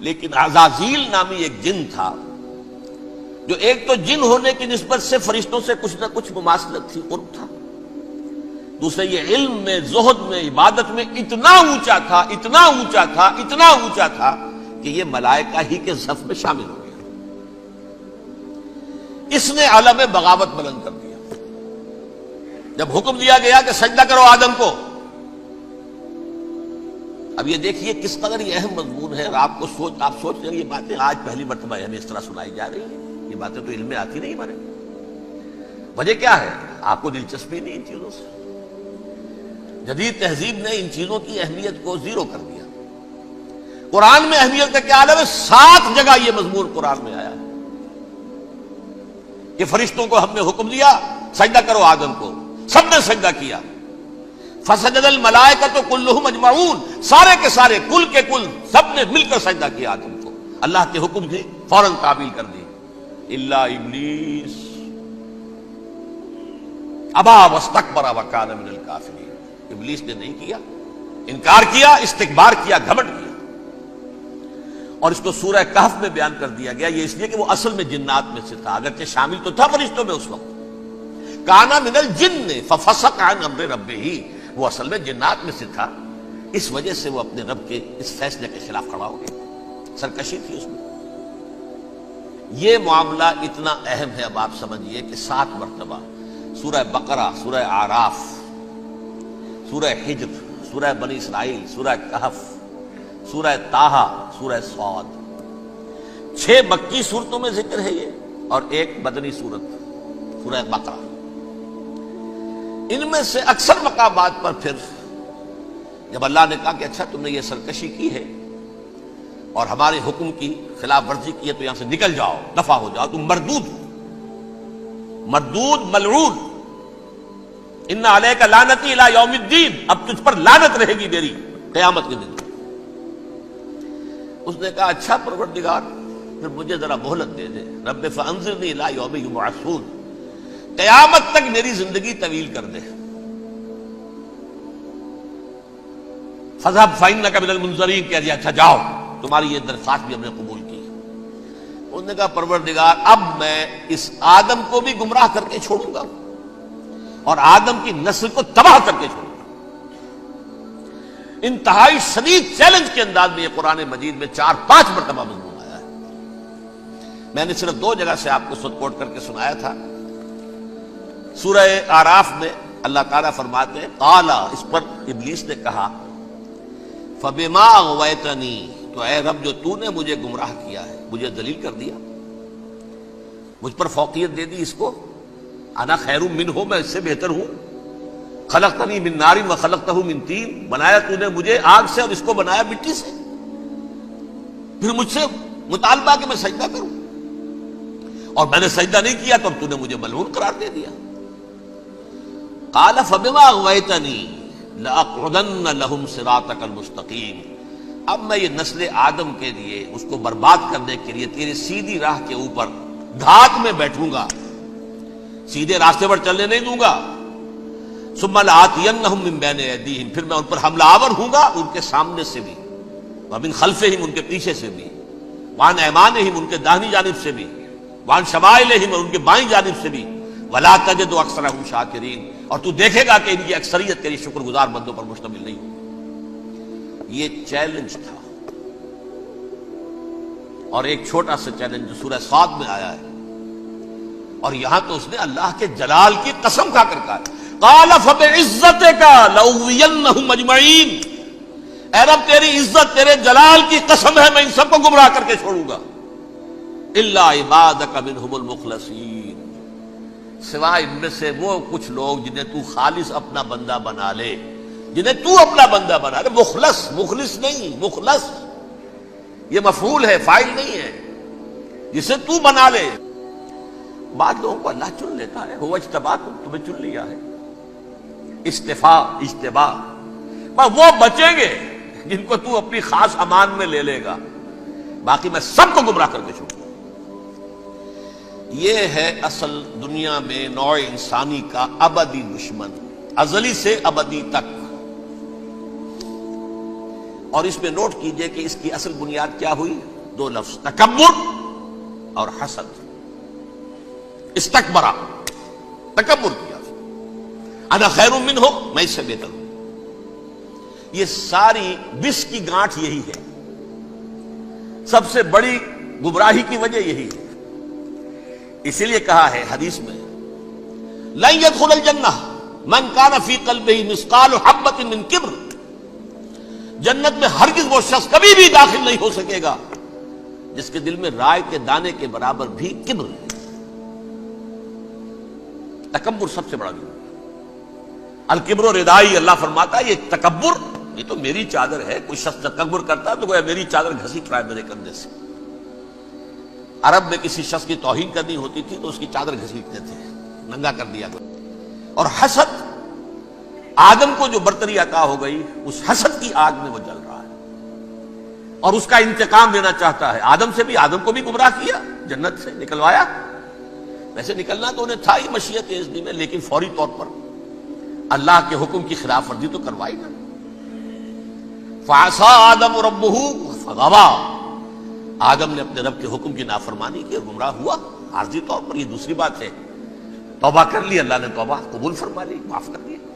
لیکن عزازیل نامی ایک جن تھا جو ایک تو جن ہونے کی نسبت سے فرشتوں سے کچھ نہ کچھ مماثلت تھی، قرب تھا، دوسرے یہ علم میں، زہد میں، عبادت میں اتنا اونچا تھا، اتنا اونچا تھا، اتنا اونچا تھا کہ یہ ملائکہ ہی کے صف میں شامل ہو گیا۔ اس نے علم بغاوت بلند کر دیا۔ جب حکم دیا گیا کہ سجدہ کرو آدم کو، اب یہ دیکھیے کس قدر یہ اہم مضمون ہے۔ آپ سوچ رہے ہیں یہ باتیں آج پہلی مرتبہ ہمیں اس طرح سنائی جا رہی ہیں، یہ باتیں تو علم میں آتی نہیں ہمارے۔ وجہ کیا ہے؟ آپ کو دلچسپی نہیں ان چیزوں سے۔ جدید تہذیب نے ان چیزوں کی اہمیت کو زیرو کر دیا۔ قرآن میں اہمیت کا کیا عالم ہے؟ 7 جگہ یہ مضمون قرآن میں آیا ہے کہ فرشتوں کو ہم نے حکم دیا سجدہ کرو آدم کو، سب نے سجدہ کیا۔ فسجد الملائکۃ کلھم اجمعون، سارے کے سارے، کل کے کل، سب نے مل کر سجدہ کیا آدم کو، اللہ کے حکم سے فوراً تعمیل کر دی۔ الا ابلیس ابا واستکبر وکان من الکافرین، ابلیس نے نہیں کیا، انکار کیا، استکبار کیا، گھمنڈ کیا۔ اور اس کو سورہ کہف میں بیان کر دیا گیا، یہ اس لیے کہ وہ اصل میں جنات میں سے تھا، اگرچہ شامل تو تھا فرشتوں میں اس وقت۔ کانا من الجن ففسق عن امر ربہ، وہ اصل میں جنات میں سے تھا، اس وجہ سے وہ اپنے رب کے اس فیصلے کے خلاف کھڑا ہو گیا، سرکشی تھی اس میں۔ یہ معاملہ اتنا اہم ہے، اب آپ سمجھیے کہ 7 مرتبہ سورہ بقرہ، سورہ اعراف، سورہ حجر، سورہ بنی اسرائیل، سورہ کہف، سورہ طٰہٰ، سورہ صاد، 6 مکی صورتوں میں ذکر ہے یہ، اور ایک مدنی صورت سورہ بقرہ۔ ان میں سے اکثر مقامات پر پھر جب اللہ نے کہا کہ اچھا تم نے یہ سرکشی کی ہے اور ہمارے حکم کی خلاف ورزی کی ہے تو یہاں سے نکل جاؤ، دفع ہو جاؤ، تم مردود ملعون، ان علیک لعنتی الی یوم الدین، اب تجھ پر لعنت رہے گی میری قیامت کے دن۔ اس نے کہا اچھا پروردگار پھر مجھے ذرا مہلت دے دے، رب فانظرنی الی یوم یبعثون، قیامت تک میری زندگی طویل کر دے۔ فاذهب فانک من المنظرین، کہہ دیا اچھا جاؤ، تمہاری یہ درخواست بھی ہم نے قبول کی۔ اس نے کہا پروردگار اب میں اس آدم کو بھی گمراہ کر کے چھوڑوں گا اور آدم کی نسل کو تباہ کر کے چھوڑوں گا۔ انتہائی شدید چیلنج کے انداز میں یہ قرآن مجید میں 4-5 مرتبہ مضمون آیا ہے۔ میں نے صرف 2 جگہ سے آپ کو سٹ کوٹ کر کے سنایا تھا۔ سورہ اعراف میں اللہ تعالیٰ فرماتے ہیں قال، اس پر ابلیس نے کہا فبما اغویتنی، تو اے رب جو تو نے مجھے گمراہ کیا ہے، مجھے ذلیل کر دیا، مجھ پر فوقیت دے دی، اس کو انا خیر منہ، میں اس سے بہتر ہوں، خلقتنی من نار وخلقتہ من طین، بنایا تو نے مجھے آگ سے اور اس کو بنایا مٹی سے، پھر مجھ سے مطالبہ کہ میں سجدہ کروں، اور میں نے سجدہ نہیں کیا تو اب تو نے مجھے ملعون قرار دے دیا۔ قال فبما اغویتنی لأقعدن لهم صراطک المستقیم، اب میں یہ نسل آدم کے لیے، اس کو برباد کرنے کے لیے تیری سیدھی راہ کے اوپر گھات میں بیٹھوں گا، سیدھے راستے پر چلنے نہیں دوں گا۔ ثم لآتینہم من بین ایدیہم، پھر میں ان پر حملہ آور ہوں گا، ان کے سامنے سے بھی، ومن خلفہم، ان کے پیچھے سے بھی، وعن ایمانہم، ان کے داہنی جانب سے بھی، وعن شمائلہم، اور ان کے بائیں جانب سے بھی، ولا تجد اکثرہم شاکرین، اور تو دیکھے گا کہ ان کی اکثریت تیری شکر گزار بندوں پر مشتمل نہیں ہوگی۔ یہ چیلنج تھا۔ اور ایک چھوٹا سا چیلنج جو سورہ صاد میں آیا ہے، اور یہاں تو اس نے اللہ کے جلال کی قسم کھا کر کہا قال فبعزتک لأغوینہم اجمعین، اے رب تیری عزت، تیرے جلال کی قسم ہے میں ان سب کو گمراہ کر کے چھوڑوں گا، الا عبادک منہم المخلصین، سوائے ان میں سے وہ کچھ لوگ جنہیں تو خالص اپنا بندہ بنا لے، جنہیں تو اپنا بندہ بنا لے۔ مخلص نہیں، مخلص یہ مفعول ہے، فاعل نہیں ہے، جسے تو بنا لے۔ بعض لوگوں کو اللہ چن لیتا ہے، هو اجتباکم، تمہیں چن لیا ہے، اجتباء، بس وہ بچیں گے جن کو تو اپنی خاص امان میں لے لے گا، باقی میں سب کو گمراہ کر کے چھوڑوں گا۔ یہ ہے اصل دنیا میں نوع انسانی کا ابدی دشمن، ازلی سے ابدی تک۔ اور اس میں نوٹ کیجئے کہ اس کی اصل بنیاد کیا ہوئی؟ دو لفظ، تکبر اور حسد۔ استکبرا، تکبر کیا، انا خیر منہ، میں اس سے بہتر ہوں۔ یہ ساری بس کی گانٹھ یہی ہے، سب سے بڑی گمراہی کی وجہ یہی ہے۔ اسی لیے کہا ہے حدیث میں، لن يدخل الجنہ من کان فی قلبہ مثقال حبۃ من کبر، جنت میں ہرگز وہ شخص کبھی بھی داخل نہیں ہو سکے گا جس کے دل میں رائے کے دانے کے برابر بھی کبر ہے۔ تکبر سب سے بڑا گناہ۔ الکبر ردائی، اللہ فرماتا ہے یہ تکبر، یہ تو میری چادر ہے۔ کوئی شخص تکبر کرتا تو گویا میری چادر گھسیٹ رہا ہے میرے کندھے سے۔ عرب میں کسی شخص کی توہین کرنی ہوتی تھی تو اس کی چادر گھسیٹتے تھے، ننگا کر دیا گیا۔ اور حسد، آدم کو جو برتری عطا ہو گئی، اس حسد کی آگ میں وہ جل رہا ہے اور اس کا انتقام لینا چاہتا ہے۔ آدم سے بھی، آدم کو بھی گمراہ کیا، جنت سے نکلوایا۔ ویسے نکلنا تو انہیں تھا ہی مشیت اذنی میں، لیکن فوری طور پر اللہ کے حکم کی خلاف ورزی تو کروائی نا۔ فعصى آدم ربہ فغوى، آدم نے اپنے رب کے حکم کی نافرمانی کی اور گمراہ ہوا عارضی طور پر۔ یہ دوسری بات ہے، توبہ کر لی، اللہ نے توبہ قبول فرما لی، معاف کر دیا۔